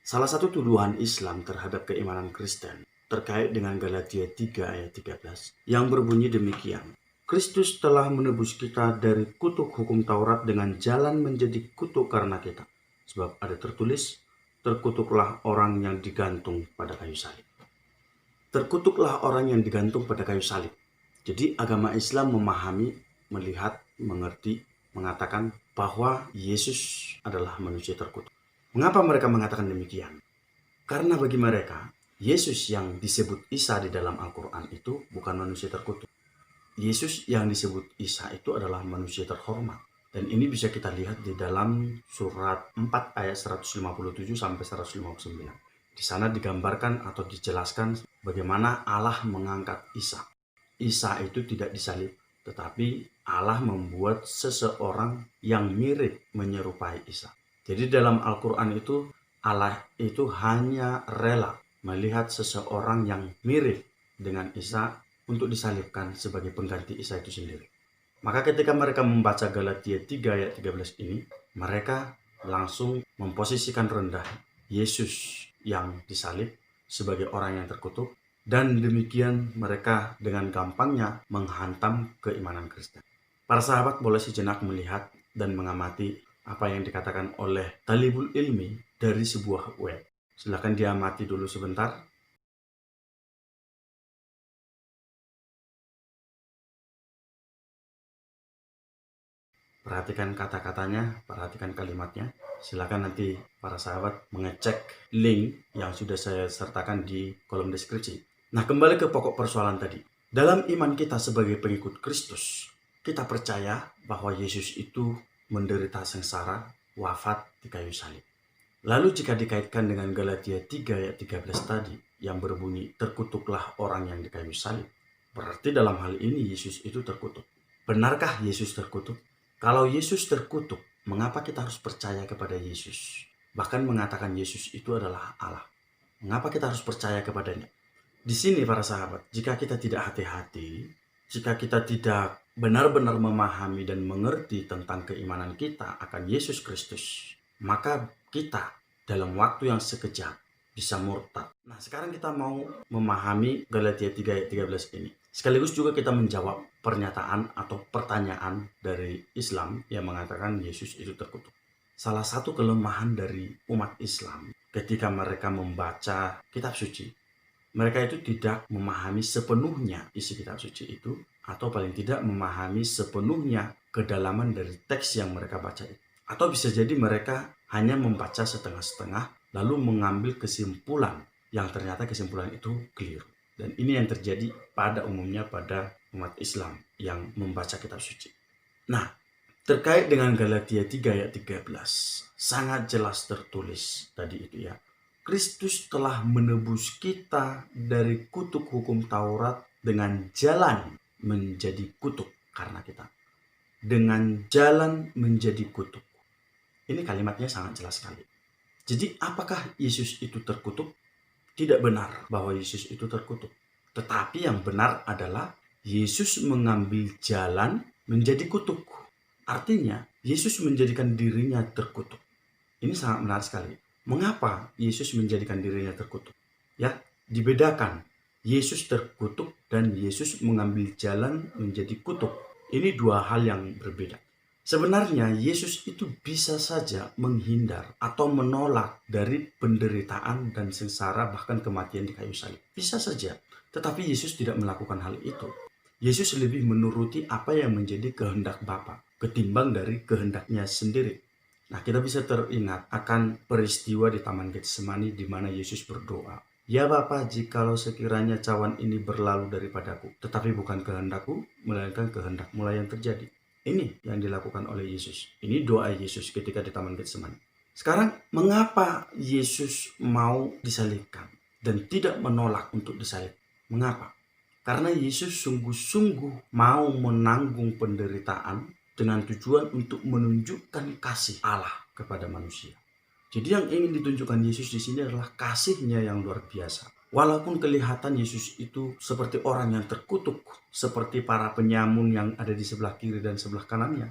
Salah satu tuduhan Islam terhadap keimanan Kristen terkait dengan Galatia 3 ayat 13 yang berbunyi demikian. Kristus telah menebus kita dari kutuk hukum Taurat dengan jalan menjadi kutuk karena kita. Sebab ada tertulis, terkutuklah orang yang digantung pada kayu salib. Terkutuklah orang yang digantung pada kayu salib. Jadi agama Islam memahami, melihat, mengerti, mengatakan bahwa Yesus adalah manusia terkutuk. Mengapa mereka mengatakan demikian? Karena bagi mereka, Yesus yang disebut Isa di dalam Al-Quran itu bukan manusia terkutuk. Yesus yang disebut Isa itu adalah manusia terhormat. Dan ini bisa kita lihat di dalam surat 4 ayat 157 sampai 159. Di sana digambarkan atau dijelaskan bagaimana Allah mengangkat Isa. Isa itu tidak disalib, tetapi Allah membuat seseorang yang mirip menyerupai Isa. Jadi dalam Al-Quran itu Allah itu hanya rela melihat seseorang yang mirip dengan Isa untuk disalibkan sebagai pengganti Isa itu sendiri. Maka ketika mereka membaca Galatia 3 ayat 13 ini, mereka langsung memposisikan rendah Yesus yang disalib sebagai orang yang terkutuk, dan demikian mereka dengan gampangnya menghantam keimanan Kristen. Para sahabat boleh sejenak melihat dan mengamati apa yang dikatakan oleh Talibul Ilmi dari sebuah web. Silakan diamati dulu sebentar. Perhatikan kata-katanya, perhatikan kalimatnya. Silakan nanti para sahabat mengecek link yang sudah saya sertakan di kolom deskripsi. Nah, kembali ke pokok persoalan tadi. Dalam iman kita sebagai pengikut Kristus, kita percaya bahwa Yesus itu menderita sengsara, wafat di kayu salib. Lalu jika dikaitkan dengan Galatia 3 ayat 13 tadi yang berbunyi terkutuklah orang yang di kayu salib, berarti dalam hal ini Yesus itu terkutuk. Benarkah Yesus terkutuk? Kalau Yesus terkutuk, mengapa kita harus percaya kepada Yesus? Bahkan mengatakan Yesus itu adalah Allah. Mengapa kita harus percaya kepadanya? Di sini para sahabat, jika kita tidak hati-hati, jika kita tidak benar-benar memahami dan mengerti tentang keimanan kita akan Yesus Kristus, maka kita dalam waktu yang sekejap bisa murtad. Nah, sekarang kita mau memahami Galatia 3 ayat 13 ini. Sekaligus juga kita menjawab pernyataan atau pertanyaan dari Islam yang mengatakan Yesus itu terkutuk. Salah satu kelemahan dari umat Islam ketika mereka membaca kitab suci, mereka itu tidak memahami sepenuhnya isi kitab suci itu, atau paling tidak memahami sepenuhnya kedalaman dari teks yang mereka baca itu. Atau bisa jadi mereka hanya membaca setengah-setengah lalu mengambil kesimpulan yang ternyata kesimpulan itu keliru. Dan ini yang terjadi pada umumnya pada umat Islam yang membaca kitab suci. Nah, terkait dengan Galatia 3 ayat 13, sangat jelas tertulis tadi itu ya. Kristus telah menebus kita dari kutuk hukum Taurat dengan jalan menjadi kutuk karena kita. Dengan jalan menjadi kutuk. Ini kalimatnya sangat jelas sekali. Jadi apakah Yesus itu terkutuk? Tidak benar bahwa Yesus itu terkutuk. Tetapi yang benar adalah Yesus mengambil jalan menjadi kutuk. Artinya Yesus menjadikan dirinya terkutuk. Ini sangat menarik sekali. Mengapa Yesus menjadikan dirinya terkutuk? Ya, dibedakan. Yesus terkutuk dan Yesus mengambil jalan menjadi kutuk. Ini dua hal yang berbeda. Sebenarnya Yesus itu bisa saja menghindar atau menolak dari penderitaan dan sengsara bahkan kematian di kayu salib. Bisa saja. Tetapi Yesus tidak melakukan hal itu. Yesus lebih menuruti apa yang menjadi kehendak Bapa ketimbang dari kehendaknya sendiri. Nah, kita bisa teringat akan peristiwa di Taman Getsemani di mana Yesus berdoa. Ya Bapa, jikalau sekiranya cawan ini berlalu daripadaku, tetapi bukan kehendakku, melainkan kehendak-Mu yang terjadi. Ini yang dilakukan oleh Yesus. Ini doa Yesus ketika di Taman Getsemani. Sekarang, mengapa Yesus mau disalibkan dan tidak menolak untuk disalib? Mengapa? Karena Yesus sungguh-sungguh mau menanggung penderitaan dengan tujuan untuk menunjukkan kasih Allah kepada manusia. Jadi yang ingin ditunjukkan Yesus di sini adalah kasihnya yang luar biasa. Walaupun kelihatan Yesus itu seperti orang yang terkutuk, seperti para penyamun yang ada di sebelah kiri dan sebelah kanannya.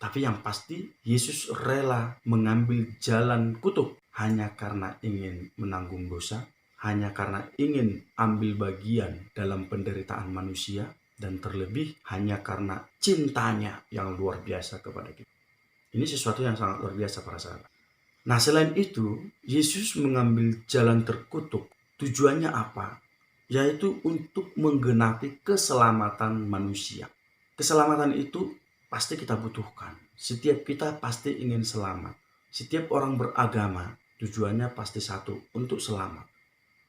Tapi yang pasti Yesus rela mengambil jalan kutuk hanya karena ingin menanggung dosa, hanya karena ingin ambil bagian dalam penderitaan manusia, dan terlebih hanya karena cintanya yang luar biasa kepada kita. Ini sesuatu yang sangat luar biasa para sahabat. Nah, selain itu, Yesus mengambil jalan terkutuk. Tujuannya apa? Yaitu untuk menggenapi keselamatan manusia. Keselamatan itu pasti kita butuhkan. Setiap kita pasti ingin selamat. Setiap orang beragama tujuannya pasti satu, untuk selamat.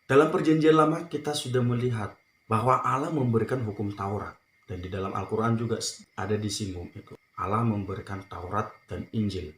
Dalam perjanjian lama kita sudah melihat bahwa Allah memberikan hukum Taurat. Dan di dalam Al-Quran juga ada disinggung itu. Allah memberikan Taurat dan Injil.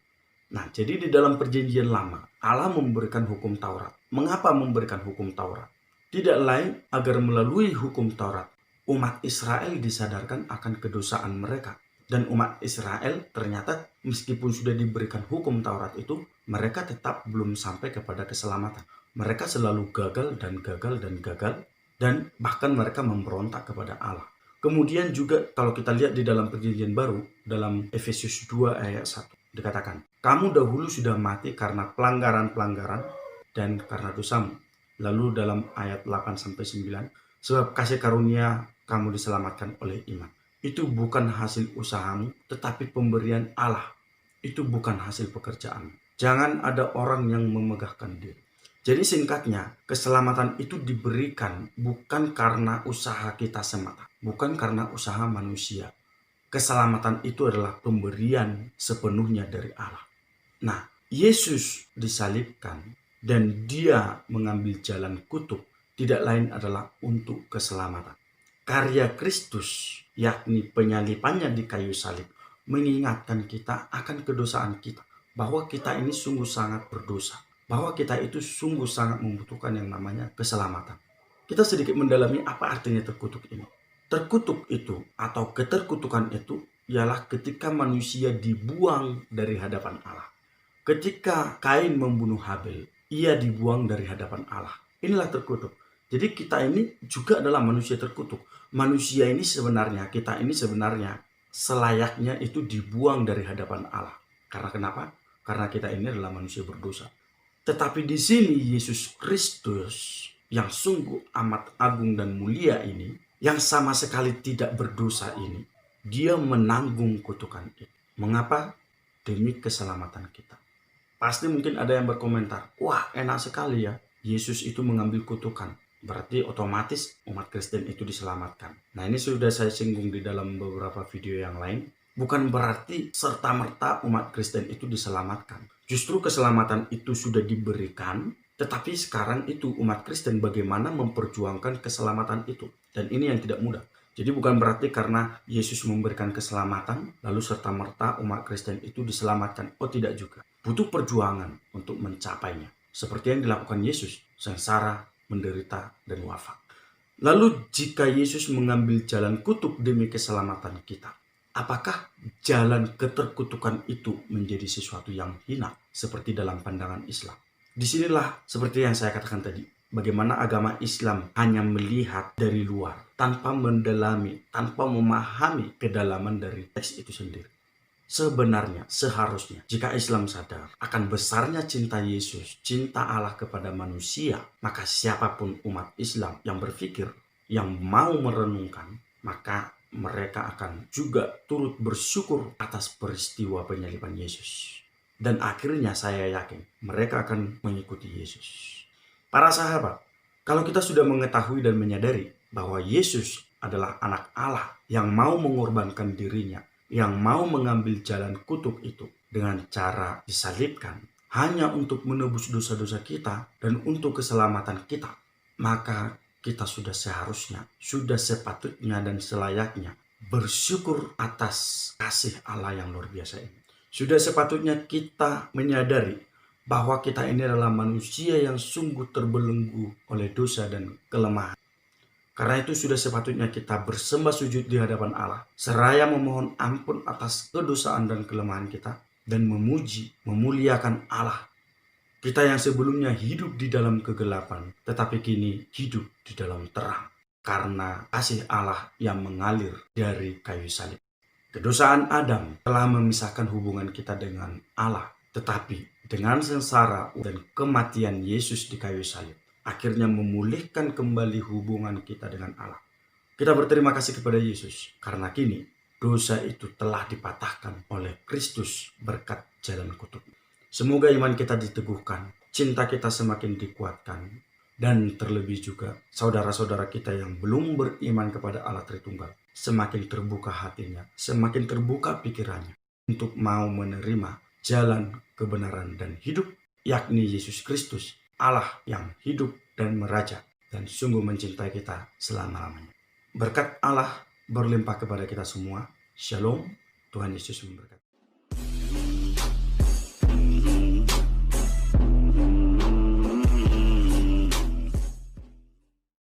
Nah, jadi di dalam perjanjian lama, Allah memberikan hukum Taurat. Mengapa memberikan hukum Taurat? Tidak lain agar melalui hukum Taurat, umat Israel disadarkan akan kedosaan mereka. Dan umat Israel ternyata meskipun sudah diberikan hukum Taurat itu, mereka tetap belum sampai kepada keselamatan. Mereka selalu gagal dan gagal dan gagal, dan bahkan mereka memberontak kepada Allah. Kemudian juga kalau kita lihat di dalam perjanjian baru, dalam Efesus 2 ayat 1, dikatakan, kamu dahulu sudah mati karena pelanggaran-pelanggaran dan karena dosamu. Lalu dalam ayat 8-9, sebab kasih karunia kamu diselamatkan oleh iman. Itu bukan hasil usahamu, tetapi pemberian Allah. Itu bukan hasil pekerjaan. Jangan ada orang yang memegahkan diri. Jadi singkatnya, keselamatan itu diberikan bukan karena usaha kita semata, bukan karena usaha manusia. Keselamatan itu adalah pemberian sepenuhnya dari Allah. Nah, Yesus disalibkan dan dia mengambil jalan kutub tidak lain adalah untuk keselamatan. Karya Kristus, yakni penyalibannya di kayu salib, mengingatkan kita akan kedosaan kita. Bahwa kita ini sungguh sangat berdosa. Bahwa kita itu sungguh sangat membutuhkan yang namanya keselamatan. Kita sedikit mendalami apa artinya terkutuk ini. Terkutuk itu atau keterkutukan itu ialah ketika manusia dibuang dari hadapan Allah. Ketika Kain membunuh Habel, ia dibuang dari hadapan Allah. Inilah terkutuk. Jadi kita ini juga adalah manusia terkutuk. Manusia ini sebenarnya, kita ini sebenarnya selayaknya itu dibuang dari hadapan Allah. Karena kenapa? Karena kita ini adalah manusia berdosa. Tetapi di sini Yesus Kristus yang sungguh amat agung dan mulia ini, yang sama sekali tidak berdosa ini, dia menanggung kutukan itu. Mengapa? Demi keselamatan kita. Pasti mungkin ada yang berkomentar, wah enak sekali ya, Yesus itu mengambil kutukan. Berarti otomatis umat Kristen itu diselamatkan. Nah, ini sudah saya singgung di dalam beberapa video yang lain. Bukan berarti serta-merta umat Kristen itu diselamatkan. Justru keselamatan itu sudah diberikan, tetapi sekarang itu umat Kristen bagaimana memperjuangkan keselamatan itu. Dan ini yang tidak mudah. Jadi bukan berarti karena Yesus memberikan keselamatan, lalu serta-merta umat Kristen itu diselamatkan. Oh, tidak juga. Butuh perjuangan untuk mencapainya. Seperti yang dilakukan Yesus, sengsara, menderita, dan wafat. Lalu jika Yesus mengambil jalan kutub demi keselamatan kita, apakah jalan keterkutukan itu menjadi sesuatu yang hina seperti dalam pandangan Islam? Disinilah seperti yang saya katakan tadi, bagaimana agama Islam hanya melihat dari luar tanpa mendalami, tanpa memahami kedalaman dari teks itu sendiri. Sebenarnya, seharusnya, jika Islam sadar akan besarnya cinta Yesus, cinta Allah kepada manusia, maka siapapun umat Islam yang berpikir, yang mau merenungkan, maka mereka akan juga turut bersyukur atas peristiwa penyaliban Yesus. Dan akhirnya saya yakin mereka akan mengikuti Yesus. Para sahabat, kalau kita sudah mengetahui dan menyadari bahwa Yesus adalah anak Allah yang mau mengorbankan dirinya, yang mau mengambil jalan kutub itu dengan cara disalibkan hanya untuk menebus dosa-dosa kita dan untuk keselamatan kita, maka kita sudah seharusnya, sudah sepatutnya dan selayaknya bersyukur atas kasih Allah yang luar biasa ini. Sudah sepatutnya kita menyadari bahwa kita ini adalah manusia yang sungguh terbelenggu oleh dosa dan kelemahan. Karena itu sudah sepatutnya kita bersembah sujud di hadapan Allah, seraya memohon ampun atas kedosaan dan kelemahan kita, dan memuji, memuliakan Allah. Kita yang sebelumnya hidup di dalam kegelapan, tetapi kini hidup di dalam terang, karena kasih Allah yang mengalir dari kayu salib. Kedosaan Adam telah memisahkan hubungan kita dengan Allah, tetapi dengan sengsara dan kematian Yesus di kayu salib, akhirnya memulihkan kembali hubungan kita dengan Allah. Kita berterima kasih kepada Yesus karena kini dosa itu telah dipatahkan oleh Kristus berkat jalan kutub. Semoga iman kita diteguhkan, cinta kita semakin dikuatkan, dan terlebih juga saudara-saudara kita yang belum beriman kepada Allah Tritunggal semakin terbuka hatinya, semakin terbuka pikirannya untuk mau menerima jalan kebenaran dan hidup, yakni Yesus Kristus, Allah yang hidup dan meraja dan sungguh mencintai kita selama-lamanya. Berkat Allah berlimpah kepada kita semua. Shalom, Tuhan Yesus memberkati.